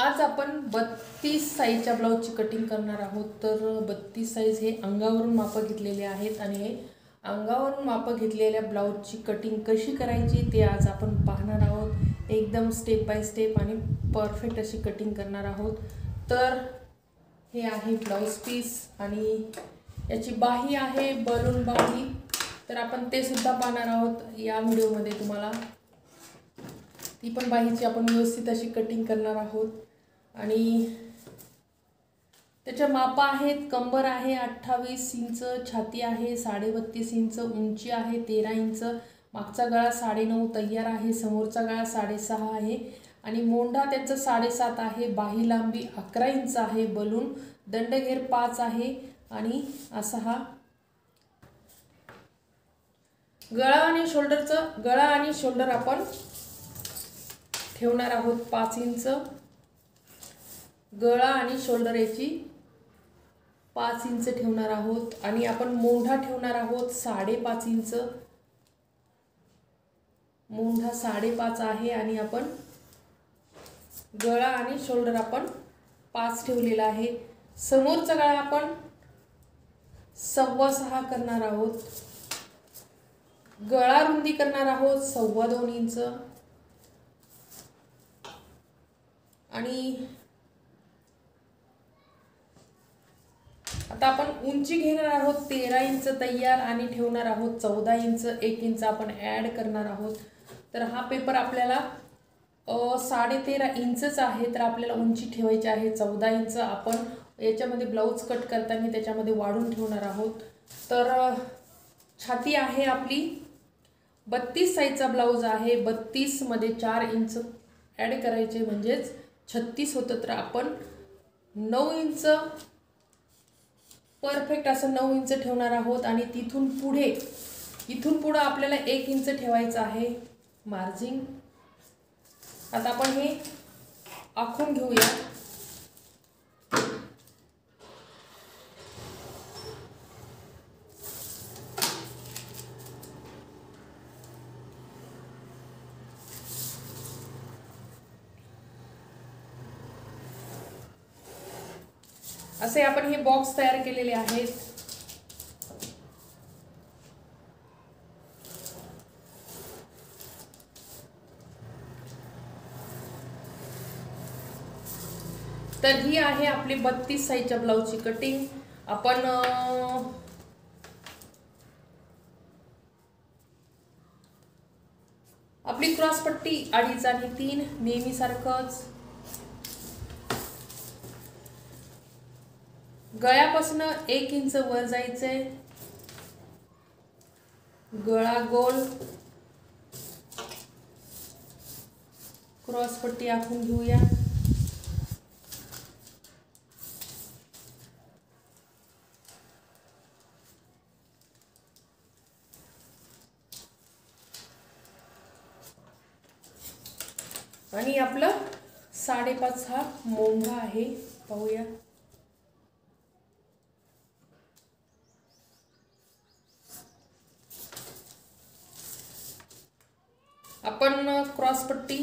आज आपण 32 साईजच्या ब्लाऊजची कटिंग करणार आहोत। तर 32 साईज हे अंगावरून माप घेतलेले आहेत आणि हे अंगावरून माप घेतलेल्या ब्लाऊजची कटिंग कशी करायची ते आज आपण पाहणार आहोत। एकदम स्टेप बाय स्टेप आणि परफेक्ट अशी कटिंग करणार आहोत। तर हे आहे ब्लाऊज पीस आणि याची बाही आहे बलून बाही, तर आपण ते सुद्धा पाहणार आहोत या व्हिडिओमध्ये। तुम्हाला ती पण बाहीची आपण व्यवस्थित अशी कटिंग करणार आहोत आणि त्याच्या माप आहेत। कंबर आहे 28 इंच, छाती आहे 32.5 इंच, उंची आहे 13 इंच, मागचा गळा 9.5 तयार आहे, समोरचा गळा 6.5 आहे आणि मोंढा त्याचा 7.5 आहे, बाही लांबी 11 इंच आहे, बलून दंडघेर 5 आहे आणि असा हा गळा आणि शोल्डर आपण ठेवणार आहोत 5 इंच। गळा आणि शोल्डर याची 5 इंच ठेवणार आहोत आणि आपण मोंढा ठेवणार आहोत 5.5 इंच। मोंढा 5.5 आहे आणि आपण गळा आणि शोल्डर आपण 5 ठेवलेला आहे। समोरचा गळा आपण 6.25 करणार आहोत, गळा रुंदी करणार आहोत 2.25 इंच आणि आता आपण उंची घेणार आहोत 13 इंच तयार आणि ठेवणार आहोत 14 इंच, 1 इंच आपण ॲड करणार आहोत। तर हा पेपर आपल्याला 13.5 इंचच आहे, तर आपल्याला उंची ठेवायची आहे 14 इंच। आपण याच्यामध्ये ब्लाऊज कट करताना त्याच्यामध्ये वाढून ठेवणार आहोत। तर छाती आहे आपली 32 साईजचा ब्लाऊज आहे, 32 मध्ये 4 इंच ॲड करायचे म्हणजेच 36 होतं। तर आपण 9 इंच परफेक्ट असं 9 इंच ठेवणार आहोत आणि इथून पुढे आपल्याला 1 इंच ठेवायचं आहे मार्जिन। आता आपण हे आखून घेऊया। असे आपण हे बॉक्स तयार केलेले आहेत। तर ही आहे आपली 32 साईजच्या ब्लाऊजची कटिंग। आपण आपली क्रॉस पट्टी 2.5 आणि 3 नेहमी सारखंच। गळ्यापासून 1 इंच वर जायचंय, गळा गोल, क्रॉस पट्टी आखून घेऊया। आणि आपलं 5.5 हा मोंढा आहे, पाहूया। आपण क्रॉस पट्टी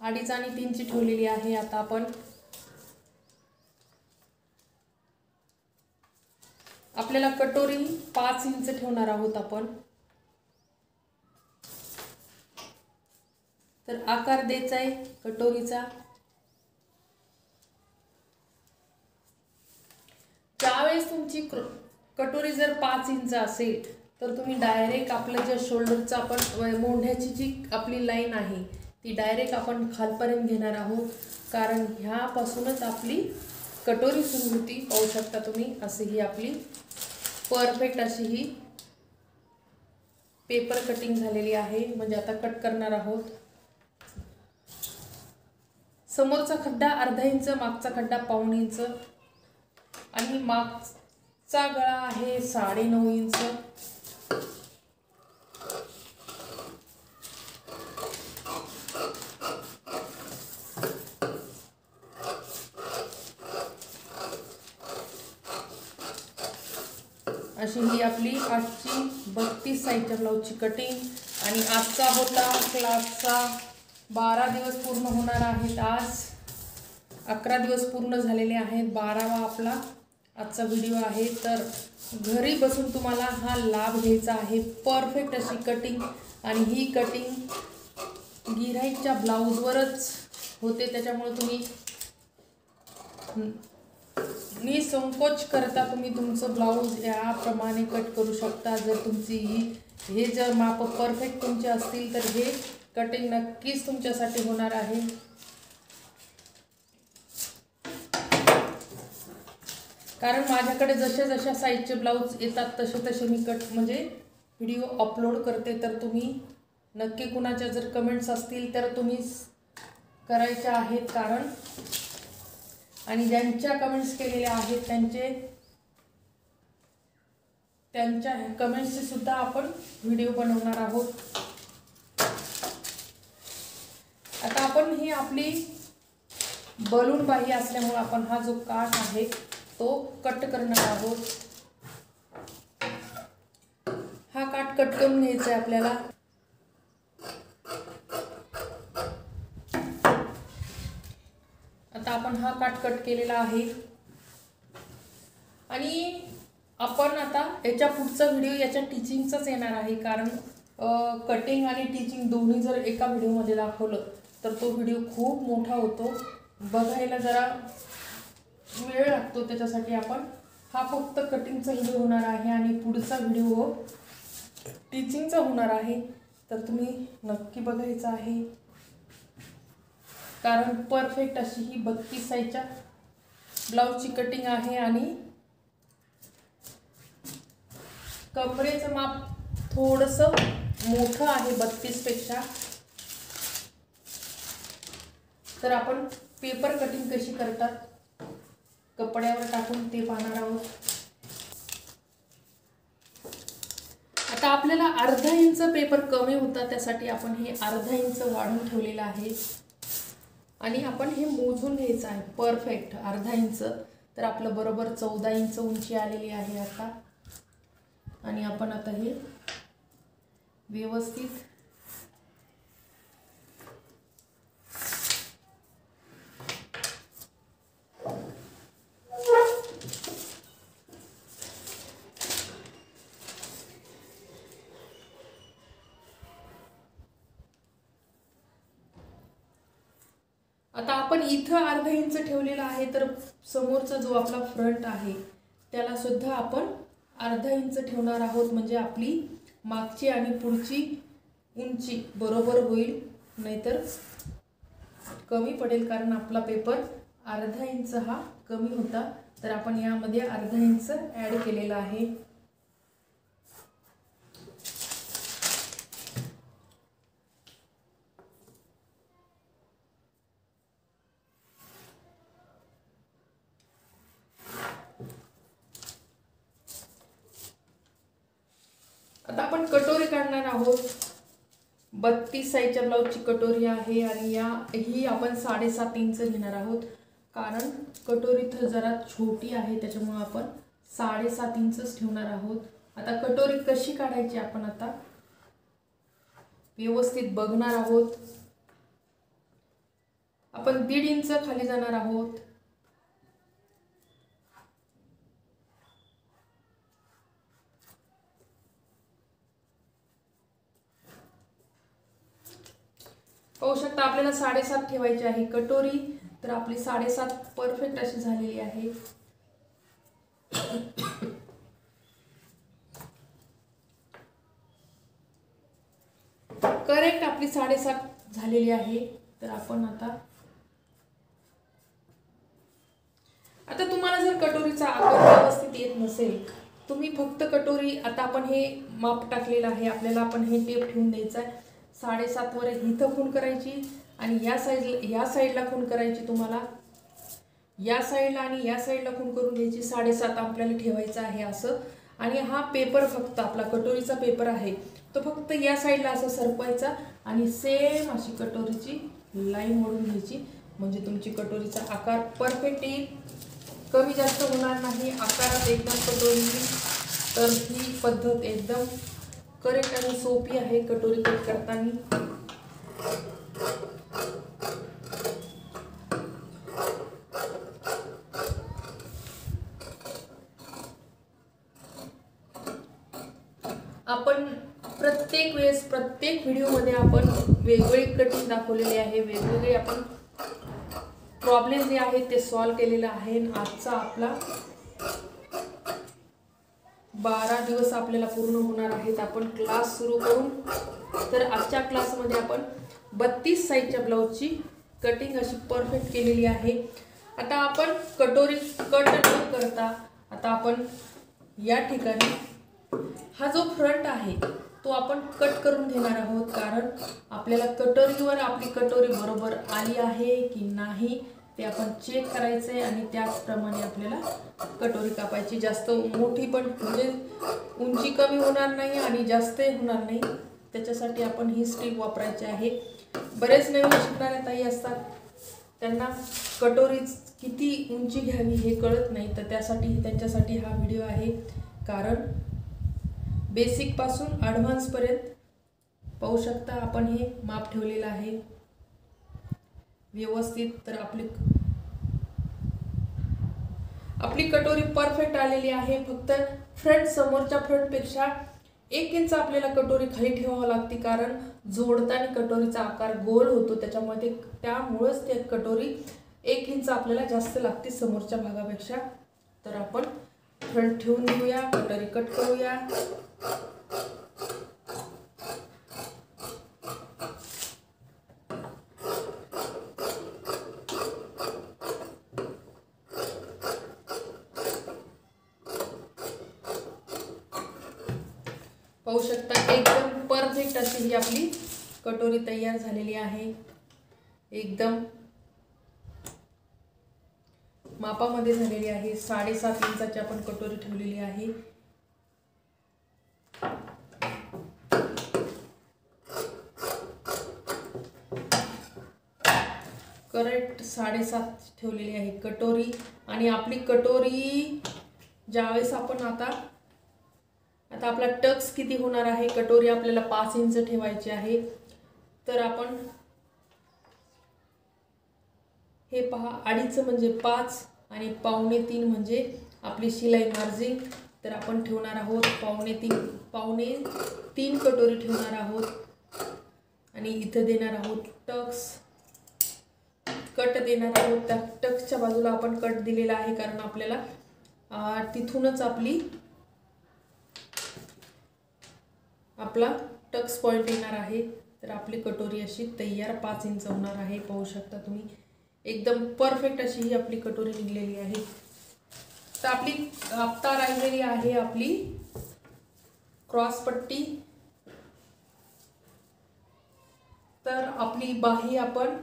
2.5 आणि 3 ची ठेवलेली आहे। आता आपण आपल्याला कटोरी 5 इंच ठेवणार आहोत आपण। तर आकार द्यायचा आहे कटोरीचा। ज्यावेळेस तुमची कटोरी जर 5 इंच असेल तर तुम्ही डायरेक्ट आपलं जे शोल्डरचं आपण मोंढ्याची जी आपली लाईन आहे ती डायरेक्ट आपण खालपर्यंत घेणार आहोत, कारण ह्यापासूनच आपली कटोरी सुरू होती। पाहू शकता तुम्ही, अशी ही आपली परफेक्ट अशी ही पेपर कटिंग झालेली आहे। म्हणजे आता कट करणार आहोत। समोरचा खड्डा 1/2 इंच, मागचा खड्डा 1.25 इंच आणि मागचा गळा आहे 9.5 इंच। अशी ही आपली आजची 32 साईजच्या ब्लाऊजची कटिंग आणि आजचा होता क्लासचा 12 दिवस पूर्ण होणार आहेत. आज 11 दिवस पूर्ण झालेले आहेत. 12वा आपला आजचा व्हिडिओ आहे. तर घरी बसून तुम्हाला हा लाभ घ्यायचा आहे. परफेक्ट अशी कटिंग, आणि ही कटिंग गिऱ्हाईकच्या ब्लाऊजवरच होते. त्याच्यामुळे तुम्ही निसंकोच करता तुम्ही तुमचं ब्लाऊज याप्रमाणे कट करू शकता. जर तुमची हे जर माप परफेक्ट तुमचे असतील तर हे कटिंग नक्कीच तुमच्यासाठी होणार आहे. कारण माझ्याकडे जशा साईजचे ब्लाऊज येतात तसे मी म्हणजे व्हिडिओ अपलोड करते. तर तुम्ही नक्की कुणाच्या जर कमेंट्स असतील तर तुम्ही करायच्या आहेत. कारण आणि ज्यांच्या कमेंट्स केलेल्या आहेत त्यांच्या कमेंट्सचे सुद्धा आपण व्हिडिओ बनवणार आहोत. आता आपण ही आपली बलून बाही असल्यामुळे आपण हा जो काठ आहे तो कट करणार आहोत. हा काठ कट करून घ्यायचा आहे आपल्याला. आता आपण हा काठ कट केलेला आहे आणि आपण आता याच्या पुढचा व्हिडिओ याच्या टीचिंगचाच येणार आहे. कारण कटिंग आणि टीचिंग दोन्ही जर एका व्हिडिओमध्ये दाखवलं तर तो व्हिडिओ खूप मोठा होतो, बघायला जरा वेळ लागतो. त्याच्यासाठी आपण हा फक्त कटिंगचा व्हिडिओ होणार आहे आणि पुढचा व्हिडिओ टीचिंगचा होणार आहे. तर तुम्ही नक्की बघायचा आहे. कारण परफेक्ट अशी ही 32 साईजच्या ब्लाऊजची कटिंग आहे आणि कमरेचं माप थोडंसं मोठं आहे 32 पेक्षा. तर आपण पेपर कटिंग कशी करतात कपड्यावर टाकून ते पाहणार आहोत. आता आपल्याला अर्धा इंच पेपर कमी होता, त्यासाठी आपण हे अर्धा इंच वाढवून ठेवलेलं आहे आणि आपण हे मोजून घ्यायचं आहे परफेक्ट अर्धा इंच. तर आपलं बरोबर 14 इंच उंची आलेली आहे आता. आणि आपण आता हे व्यवस्थित आता आपण इथं अर्धा इंच ठेवलेला आहे. तर समोरचा जो आपला फ्रंट आहे त्याला सुद्धा आपण अर्धा इंच ठेवणार आहोत. म्हणजे आपली मागची आणि पुढची उंची बरोबर होईल, नाहीतर कमी पडेल. कारण आपला पेपर अर्धा इंच हा कमी होता. तर आपण यामध्ये अर्धा इंच ॲड केलेला आहे. आता आपण कटोरी काढणार आहोत. 32 साईजच्या ब्लाऊजची कटोरी आहे आणि ही आपण 7.5 इंच घेणार आहोत. कारण कटोरी तर जरा छोटी आहे त्याच्यामुळे आपण 7.5 इंचच ठेवणार आहोत. आता कटोरी कशी काढायची आपण आता व्यवस्थित बघणार आहोत. आपण 1.5 इंच खाली जाणार आहोत. पाहू शकता आपल्याला 7.5 ठेवायची आहे कटोरी. तर आपली 7.5 परफेक्ट अशी झालेली आहे. करेक्ट आपली 7.5 झालेली आहे. तर आपण आता तुम्हाला जर कटोरीचा आकार व्यवस्थित येत नसेल, तुम्ही फक्त कटोरी आता आपण हे माप टाकलेलं आहे, आपल्याला आपण हे टेप ठेवून द्यायचा आहे. 7.5 वर इथं खूण करायची आणि या साईडला खूण करायची. तुम्हाला या साईडला आणि या साईडला खूण करून घ्यायची. 7.5 आपल्याला ठेवायचं आहे असं. आणि हा पेपर फक्त आपला कटोरीचा पेपर आहे तो फक्त या साईडला असं सरकवायचा आणि सेम अशी कटोरीची लाईन मोडून घ्यायची. म्हणजे तुमची कटोरीचा आकार परफेक्ट येईल, कमी जास्त होणार नाही आकारात एकदम कटोरी. तर ही पद्धत एकदम करेक्ट आणि सोपी आहे कटोरी कट करताना. आपण प्रत्येक वेळेस प्रत्येक व्हिडिओमध्ये आपण वेगवेगळी कटिंग दाखवलेली आहे, वेगवेगळे आपण प्रॉब्लेम जे आहेत ते सॉल्व्ह केलेलं आहे. आजचा आपला 12 दिवस आपल्याला पूर्ण होणार आहेत आपण क्लास सुरू करून. तर आजच्या क्लासमध्ये आपण 32 साईजच्या ब्लाऊजची कटिंग अशी परफेक्ट केलेली आहे. आता आपण कटोरी कट न करता आता आपण या ठिकाणी हा जो फ्रंट आहे तो आपण कट करून घेणार आहोत, कारण आपल्याला कटोरीवर आपली कटोरी बरोबर आली आहे की नाही ते आपण चेक करायचे आणि त्याचप्रमाणे आपल्याला कटोरी कापायची. जास्त मोठी पण म्हणजे उंची कमी होणार नाही आणि जास्त होणार नाही, त्याच्यासाठी आपण ही स्टिक वापरायची आहे. बरेच नवीन शिकणाऱ्या ताई असतात, त्यांना कटोरी किती उंची घ्यावी हे कळत नाही, तर त्यासाठी त्यांच्यासाठी हा व्हिडिओ आहे. कारण बेसिक पासून ॲडव्हान्स पर्यंत पाहू शकता आपण हे माप ठेवलेलं आहे व्यवस्थित. तर आपली कटोरी परफेक्ट आलेली आहे. फक्त फ्रंट समोरच्या फ्रंटपेक्षा 1 इंच आपल्याला कटोरी खाली ठेवावं लागते, कारण जोडताना कटोरीचा आकार गोल होतो, त्यामुळेच ते कटोरी 1 इंच आपल्याला जास्त लागते समोरच्या भागापेक्षा. तर आपण फ्रंट ठेवून घेऊया, कटोरी कट करूया. पाहू शकता एकदम परफेक्ट अशी ही आपली कटोरी तयार झालेली आहे. एकदम मापामध्ये झालेली आहे. 7.5 इंचाची आपण कटोरी ठेवलेली आहे. करेक्ट 7.5 ठेवलेली आहे कटोरी. आणि आपली कटोरी ज्यावेळेस आपण आता आपला टक्स किती होणार आहे, कटोरी आपल्याला 5 इंच ठेवायची आहे. तर आपण हे पहा, 2.5 म्हणजे 5 आणि 2.25 म्हणजे आपली शिलाई मार्जिन. तर आपण ठेवणार आहोत 2.25 कटोरी ठेवणार आहोत. आणि इथे देणार आहोत टक्स, कट देणार आहोत. त्या टक्सच्या बाजूला आपण कट दिलेला आहे, कारण आपल्याला तिथूनच आपला टक्स पॉइंट येणार आहे. तर आपली कटोरी अशी तयार 5 इंच होणार आहे. पाहू शकता तुम्ही एकदम परफेक्ट अशी ही आपली कटोरी निघलेली आहे. तर आपली आता राहिलेली आहे आपली क्रॉस पट्टी. तर आपली बाही आपण,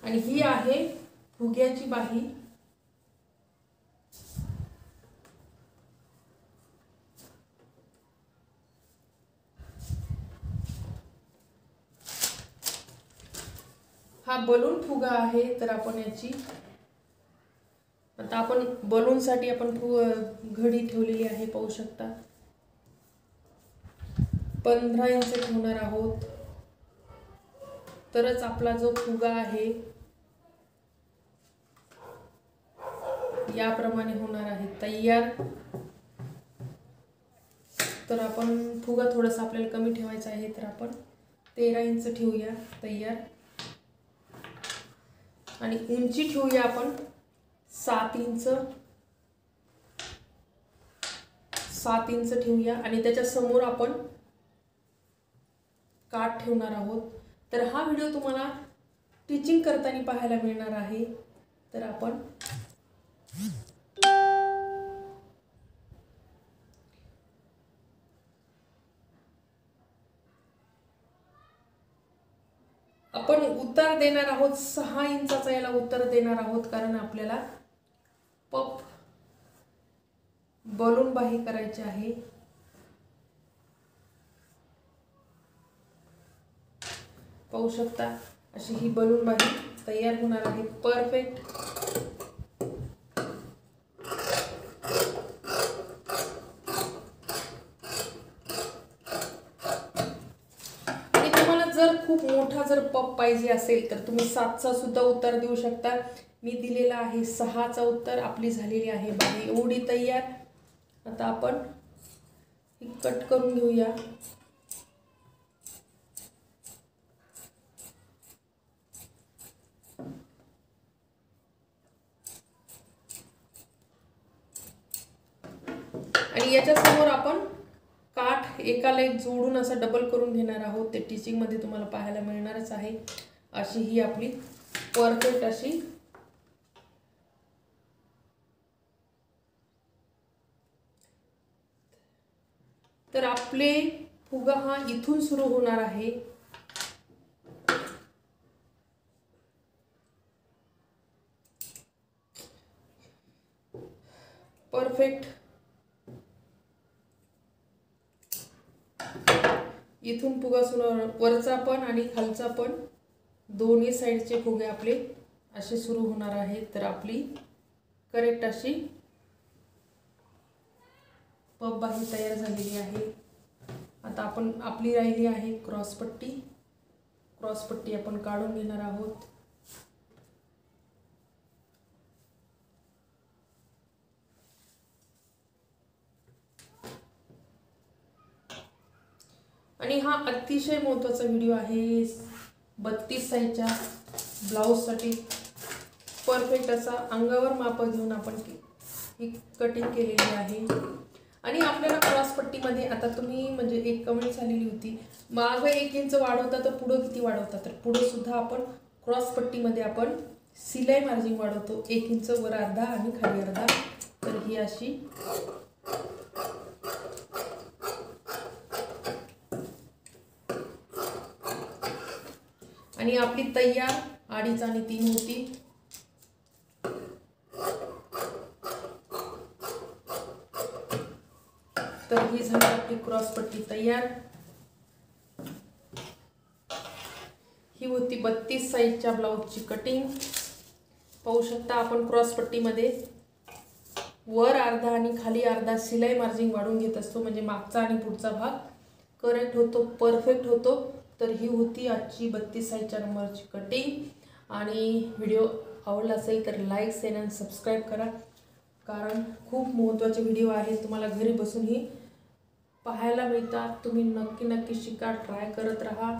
आणि ही आहे फुग्याची बाही. हा बलून फुगा आहे. तर आपण याची आता आपण बलूनसाठी आपण घडी ठेवलेली आहे. पाहू शकता 15 इंच ठेवणार आहोत, तरच आपला जो फुगा आहे याप्रमाणे होणार आहे तयार. तर आपण फुगा थोडासा आपल्याला कमी ठेवायचा आहे, तर आपण 13 इंच ठेवूया तयार. आणि उंची ठेवूया आपण 7 इंच ठेवूया. आणि त्याच्या समोर आपण काठ ठेवणार आहोत. तर हा व्हिडिओ तुम्हाला टीचिंग करताना पाहायला मिळणार आहे. तर आपण उत्तर देणार आहोत 6 इंचाचा याला उत्तर देणार आहोत, कारण आपल्याला पफ बलून बाही करायची आहे. पाहू शकता अशी ही बलून बाही तयार होणार आहे परफेक्ट. खूप मोठा जर पफ पाहिजे असेल तर तुम्ही 7चा सुद्धा उत्तर देऊ शकता. मी दिलेला आहे 6चा उत्तर. आपली झालेली आहे बाही एवढी तयार. आता आपण कट करून घेऊया. आणि याच्यासमोर आपण काठ एकाला एक जोडून असं डबल करून घेणार आहोत. ते टीचिंग मध्ये तुम्हाला पाहायला मिळणारच आहे. अशी ही आपली परफेक्ट अशी तर आपले फुगा हा इथून सुरू होणार आहे. परफेक्ट इथून फुगा सुरू, वरचा पण आणि खालचा पण दोन्ही साईडचे फुगे आपले असे सुरू होणार आहेत. तर आपली करेक्ट अशी पबबाही तयार झालेली आहे. आता आपण आपली राहिली आहे क्रॉसपट्टी. क्रॉसपट्टी आपण काढून घेणार आहोत. आणि हा अतिशय महत्त्वाचा व्हिडिओ आहे. 32 साईजच्या ब्लाऊजसाठी परफेक्ट असा अंगावर माप घेऊन आपण ही कटिंग केलेली आहे. आणि आपल्याला क्रॉसपट्टीमध्ये आता तुम्ही म्हणजे एक कमेंट झालेली होती, मागं 1 इंच वाढवता तर पुढं किती वाढवता. तर पुढे सुद्धा आपण क्रॉसपट्टीमध्ये आपण सिलाई मार्जिन वाढवतो 1 इंच, वर अर्धा आणि खाली अर्धा. तर ही अशी आणि आपली तयार 2.5 आणि 3 होती. तर ही झाली आपली क्रॉसपट्टी तयार. ही होती 32 साईजच्या ब्लाऊजची कटिंग. पाहू शकता आपण क्रॉसपट्टीमध्ये वर अर्धा आणि खाली अर्धा सिलाई मार्जिन वाढून घेत असतो, म्हणजे मागचा आणि पुढचा भाग करेक्ट होतो, परफेक्ट होतो. तर ही होती आजची 32 साईजच्या नंबरची कटिंग. आणि व्हिडिओ आवडला असेल तर लाईक, शेअर आणि सबस्क्राईब करा, कारण खूप महत्त्वाचे व्हिडिओ आहेत. तुम्हाला घरी बसूनही पाहायला मिळतात. तुम्ही नक्की शिका, ट्राय करत राहा.